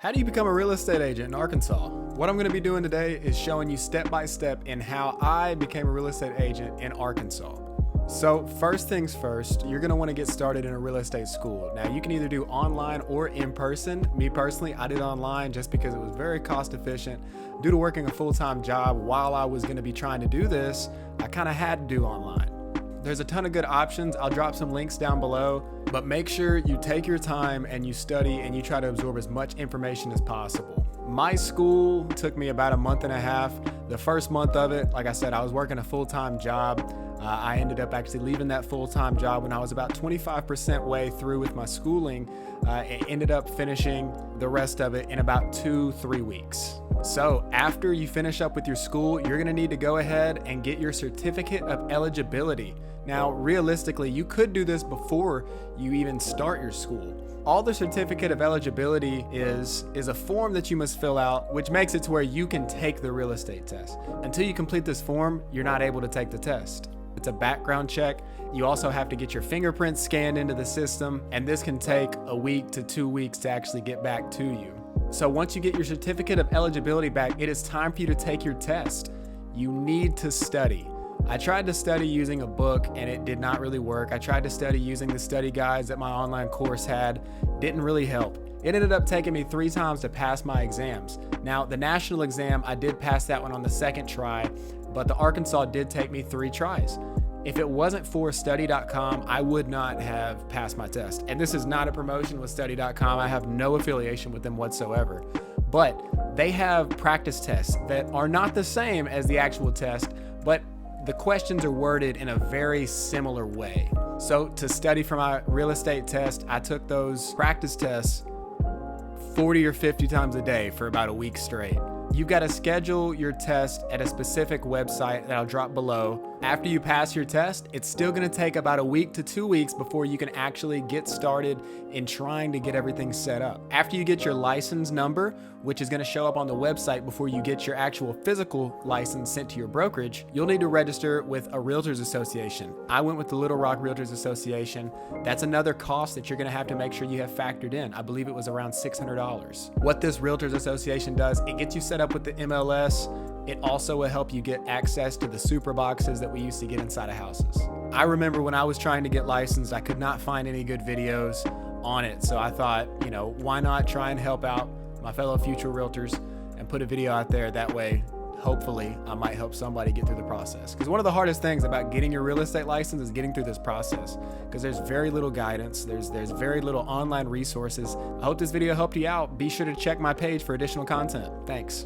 How do you become a real estate agent in Arkansas? What I'm going to be doing today is showing you step by step in how I became a real estate agent in Arkansas. So first things first, you're going to want to get started in a real estate school. Now you can either do online or in person. Me personally, I did online just because it was very cost efficient. Due to working a full-time job while I was going to be trying to do this, I kind of had to do online. There's a ton of good options. I'll drop some links down below, but make sure you take your time and you study and you try to absorb as much information as possible. My school took me about a month and a half. The first month of it, like I said, I was working a full-time job. I ended up actually leaving that full-time job when I was about 25% way through with my schooling. And ended up finishing the rest of it in about 2-3 weeks. So after you finish up with your school, you're gonna need to go ahead and get your certificate of eligibility. Now, realistically, you could do this before you even start your school. All the certificate of eligibility is a form that you must fill out, which makes it to where you can take the real estate test. Until you complete this form, you're not able to take the test. It's a background check. You also have to get your fingerprints scanned into the system, and this can take a week to 2 weeks to actually get back to you. So once you get your certificate of eligibility back, it is time for you to take your test. You need to study. I tried to study using a book and it did not really work. I tried to study using the study guides that my online course had. Didn't really help. It ended up taking me 3 times to pass my exams. Now, the national exam, I did pass that one on the second try, but the Arkansas did take me 3 tries. If it wasn't for study.com, I would not have passed my test. And this is not a promotion with study.com. I have no affiliation with them whatsoever. But they have practice tests that are not the same as the actual test, but the questions are worded in a very similar way. So to study for my real estate test, I took those practice tests 40 or 50 times a day for about a week straight. You've got to schedule your test at a specific website that I'll drop below. After you pass your test, it's still going to take about a week to 2 weeks before you can actually get started in trying to get everything set up. After you get your license number, which is going to show up on the website before you get your actual physical license sent to your brokerage, you'll need to register with a Realtors Association. I went with the Little Rock Realtors Association. That's another cost that you're going to have to make sure you have factored in. I believe it was around $600. What this Realtors Association does, it gets you set up with the MLS. It also will help you get access to the super boxes that we used to get inside of houses. I remember when I was trying to get licensed, I could not find any good videos on it. So I thought, why not try and help out my fellow future realtors and put a video out there. That way, hopefully, I might help somebody get through the process. Because one of the hardest things about getting your real estate license is getting through this process. Because there's very little guidance. There's very little online resources. I hope this video helped you out. Be sure to check my page for additional content. Thanks.